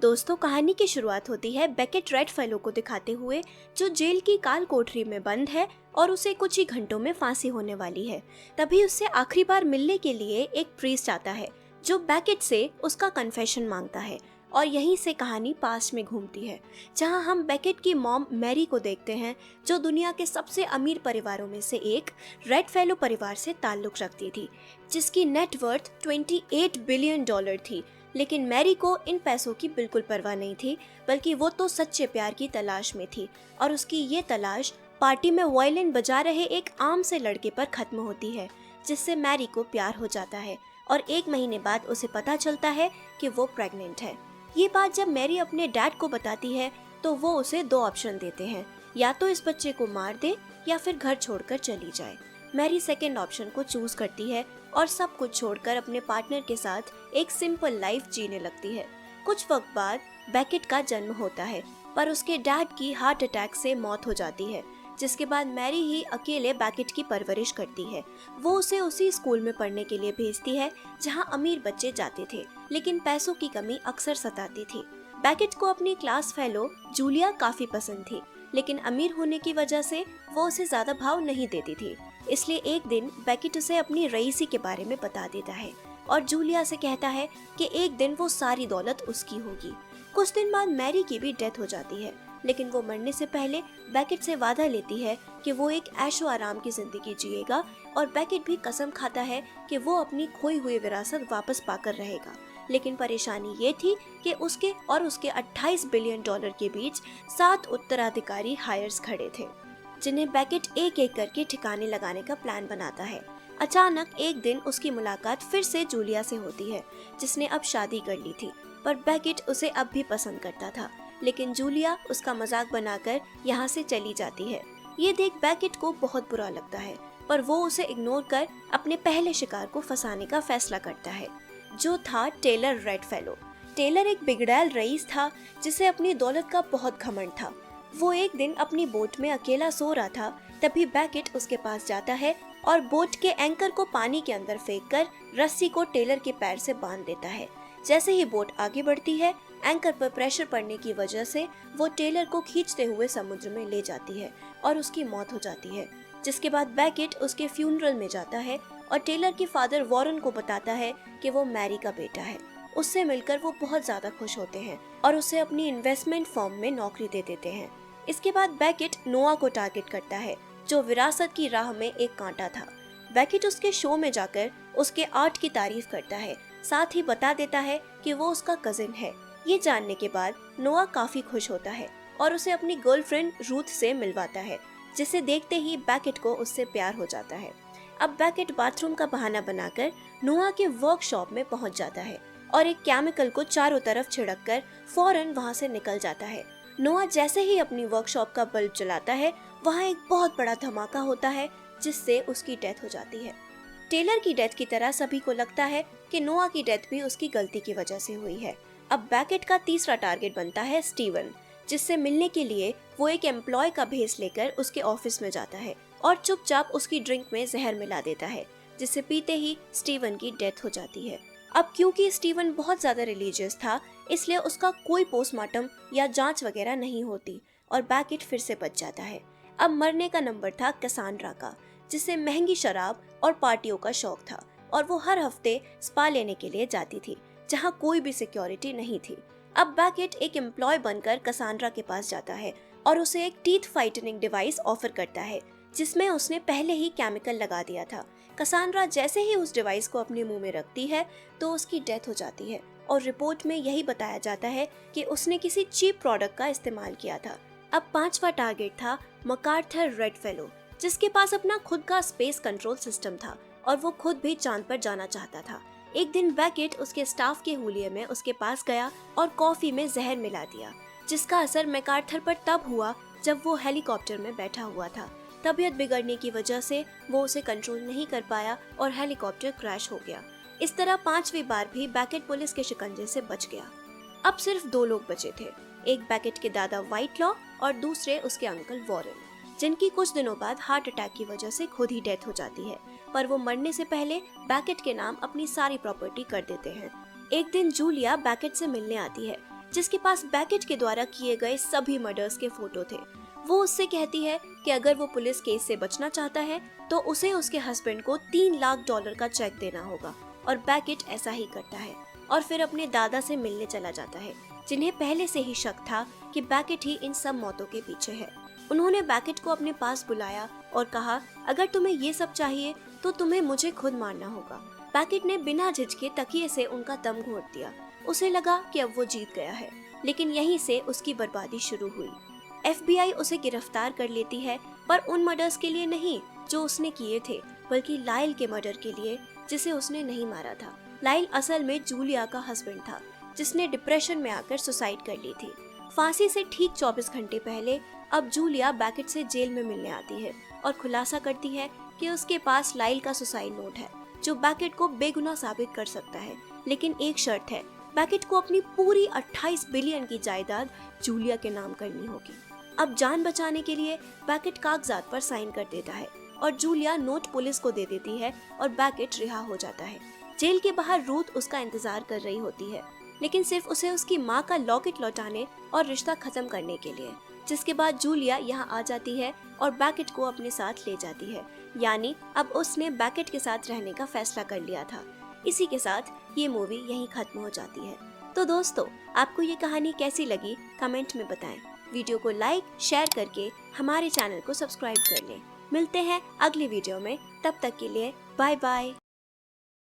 दोस्तों, कहानी की शुरुआत होती है बेकेट रेडफेलो को दिखाते हुए, जो जेल की काल कोठरी में बंद है और उसे कुछ ही घंटों में फांसी होने वाली है। तभी उससे आखिरी बार मिलने के लिए एक प्रीस्ट आता है जो बेकेट से उसका कन्फेशन मांगता है। और यहीं से कहानी पास्ट में घूमती है, जहां हम बेकेट की मॉम मैरी को देखते हैं, जो दुनिया के सबसे अमीर परिवारों में से एक रेडफेलो परिवार से ताल्लुक रखती थी, जिसकी नेटवर्थ $28 बिलियन थी। लेकिन मैरी को इन पैसों की बिल्कुल परवाह नहीं थी, बल्कि वो तो सच्चे प्यार की तलाश में थी। और उसकी ये तलाश पार्टी में वायलिन बजा रहे एक आम से लड़के पर खत्म होती है, जिससे मैरी को प्यार हो जाता है। और 1 महीने बाद उसे पता चलता है कि वो प्रेग्नेंट है। ये बात जब मैरी अपने डैड को बताती है, तो वो उसे 2 ऑप्शन देते हैं, या तो इस बच्चे को मार दे या फिर घर छोड़कर चली जाए। मैरी सेकेंड ऑप्शन को चूज करती है और सब कुछ छोड़कर अपने पार्टनर के साथ एक सिंपल लाइफ जीने लगती है। कुछ वक्त बाद बेकेट का जन्म होता है, पर उसके डैड की हार्ट अटैक से मौत हो जाती है, जिसके बाद मैरी ही अकेले बेकेट की परवरिश करती है। वो उसे उसी स्कूल में पढ़ने के लिए भेजती है जहाँ अमीर बच्चे जाते थे, लेकिन पैसों की कमी अक्सर सताती थी। बेकेट को अपनी क्लास फेलो जूलिया काफी पसंद थी, लेकिन अमीर होने की वजह से वो उसे ज्यादा भाव नहीं देती थी। इसलिए एक दिन बेकेट उसे अपनी रईसी के बारे में बता देता है और जूलिया से कहता है कि एक दिन वो सारी दौलत उसकी होगी। कुछ दिन बाद मैरी की भी डेथ हो जाती है, लेकिन वो मरने से पहले बेकेट से वादा लेती है कि वो एक ऐशो आराम की जिंदगी जिएगा, और बेकेट भी कसम खाता है कि वो अपनी खोई हुई विरासत वापस पाकर रहेगा। लेकिन परेशानी ये थी कि उसके और उसके $28 बिलियन के बीच 7 उत्तराधिकारी हायर्स खड़े थे, जिन्हें बेकेट एक एक करके ठिकाने लगाने का प्लान बनाता है। अचानक एक दिन उसकी मुलाकात फिर से जूलिया से होती है, जिसने अब शादी कर ली थी, पर बेकेट उसे अब भी पसंद करता था। लेकिन जूलिया उसका मजाक बनाकर यहाँ से चली जाती है। ये देख बेकेट को बहुत बुरा लगता है, पर वो उसे इग्नोर कर अपने पहले शिकार को फंसाने का फैसला करता है, जो था टेलर रेडफेलो। टेलर एक बिगड़ैल रईस था, जिसे अपनी दौलत का बहुत घमंड था। वो एक दिन अपनी बोट में अकेला सो रहा था, तभी बेकेट उसके पास जाता है और बोट के एंकर को पानी के अंदर फेंककर रस्सी को टेलर के पैर से बांध देता है। जैसे ही बोट आगे बढ़ती है, एंकर पर प्रेशर पड़ने की वजह से वो टेलर को खींचते हुए समुद्र में ले जाती है और उसकी मौत हो जाती है। जिसके बाद बेकेट उसके फ्यूनरल में जाता है और टेलर के फादर वॉरेन को बताता है कि वो मैरी का बेटा है। उससे मिलकर वो बहुत ज्यादा खुश होते हैं और उसे अपनी इन्वेस्टमेंट फर्म में नौकरी दे देते हैं। इसके बाद बेकेट नोआ को टारगेट करता है, जो विरासत की राह में एक कांटा था। बेकेट उसके शो में जाकर उसके आर्ट की तारीफ करता है, साथ ही बता देता है कि वो उसका कजिन है। ये जानने के बाद नोआ काफी खुश होता है और उसे अपनी गर्लफ्रेंड रूथ से मिलवाता है, जिसे देखते ही बेकेट को उससे प्यार हो जाता है। अब बेकेट बाथरूम का बहाना बनाकर नोआ के वर्कशॉप में पहुंच जाता है और एक केमिकल को चारों तरफ छिड़ककर फौरन वहां से निकल जाता है। नोआ जैसे ही अपनी वर्कशॉप का बल्ब जलाता है, वहाँ एक बहुत बड़ा धमाका होता है, जिससे उसकी डेथ हो जाती है। टेलर की डेथ की तरह सभी को लगता है कि नोआ की डेथ भी उसकी गलती की वजह से हुई है। अब बेकेट का तीसरा टारगेट बनता है स्टीवन, जिससे मिलने के लिए वो एक एम्प्लॉय का भेस लेकर उसके ऑफिस में जाता है और चुपचाप उसकी ड्रिंक में जहर मिला देता है, जिसे पीते ही स्टीवन की डेथ हो जाती है। अब क्योंकि स्टीवन बहुत ज्यादा रिलीजियस था, इसलिए उसका कोई पोस्टमार्टम या जांच वगैरह नहीं होती और बेकेट फिर से बच जाता है। अब मरने का नंबर था कैसांड्रा का, जिसे महंगी शराब और पार्टियों का शौक था, और वो हर हफ्ते स्पा लेने के लिए जाती थी, जहां कोई भी सिक्योरिटी नहीं थी। अब बेकेट एक एम्प्लॉय बनकर कैसांड्रा के पास जाता है और उसे एक टीथ फाइटनिंग डिवाइस ऑफर करता है, जिसमें उसने पहले ही केमिकल लगा दिया था। कैसांड्रा जैसे ही उस डिवाइस को अपने मुंह में रखती है, तो उसकी डेथ हो जाती है और रिपोर्ट में यही बताया जाता है कि उसने किसी चीप प्रोडक्ट का इस्तेमाल किया था। अब 5वां टारगेट था मकार्थर रेडफेलो, जिसके पास अपना खुद का स्पेस कंट्रोल सिस्टम था और वो खुद भी चांद पर जाना चाहता था। एक दिन बेकेट उसके स्टाफ के हुलिये में उसके पास गया और कॉफी में जहर मिला दिया, जिसका असर मैकार्थर पर तब हुआ जब वो हेलीकॉप्टर में बैठा हुआ था। तबीयत बिगड़ने की वजह से वो उसे कंट्रोल नहीं कर पाया और हेलीकॉप्टर क्रैश हो गया। इस तरह 5वीं बार भी बेकेट पुलिस के शिकंजे से बच गया। अब सिर्फ 2 लोग बचे थे, एक बेकेट के दादा व्हाइटलॉ और दूसरे उसके अंकल वॉरेन, जिनकी कुछ दिनों बाद हार्ट अटैक की वजह से खुद ही डेथ हो जाती है, पर वो मरने से पहले बेकेट के नाम अपनी सारी प्रॉपर्टी कर देते हैं। एक दिन जूलिया बेकेट से मिलने आती है, जिसके पास बैकेट के द्वारा किए गए सभी मर्डर्स के फोटो थे। वो उससे कहती है कि अगर वो पुलिस केस से बचना चाहता है तो उसे उसके हस्बैंड को $3 लाख का चेक देना होगा, और बैकेट ऐसा ही करता है और फिर अपने दादा से मिलने चला जाता है, जिन्हें पहले से ही शक था कि बैकेट ही इन सब मौतों के पीछे है। उन्होंने बैकेट को अपने पास बुलाया और कहा, अगर तुम्हें ये सब चाहिए तो तुम्हें मुझे खुद मारना होगा। बैकेट ने बिना झिझके तकिए से उनका दम घोंट दिया। उसे लगा कि अब वो जीत गया है, लेकिन यहीं से उसकी बर्बादी शुरू हुई। FBI उसे गिरफ्तार कर लेती है, पर उन मर्डर्स के लिए नहीं जो उसने किए थे, बल्कि लाइल के मर्डर के लिए, जिसे उसने नहीं मारा था। लाइल असल में जूलिया का हस्बैंड था, जिसने डिप्रेशन में आकर सुसाइड कर ली थी। फांसी से ठीक 24 घंटे पहले अब जूलिया बैकेट से जेल में मिलने आती है और खुलासा करती है कि उसके पास लाइल का सुसाइड नोट है, जो बैकेट को बेगुनाह साबित कर सकता है। लेकिन एक शर्त है, बैकेट को अपनी पूरी 28 बिलियन की जायदाद जूलिया के नाम करनी होगी। अब जान बचाने के लिए बैकेट कागजात पर साइन कर देता है और जूलिया नोट पुलिस को दे देती है और बैकेट रिहा हो जाता है। जेल के बाहर रूथ उसका इंतजार कर रही होती है, लेकिन सिर्फ उसे उसकी माँ का लॉकेट लौटाने और रिश्ता खत्म करने के लिए। जिसके बाद जूलिया यहाँ आ जाती है और बैकेट को अपने साथ ले जाती है, यानी अब उसने बैकेट के साथ रहने का फैसला कर लिया था। इसी के साथ ये मूवी यहीं खत्म हो जाती है। तो दोस्तों, आपको ये कहानी कैसी लगी कमेंट में बताएं। वीडियो को लाइक शेयर करके हमारे चैनल को सब्सक्राइब कर लें। मिलते हैं अगले वीडियो में, तब तक के लिए बाय बाय।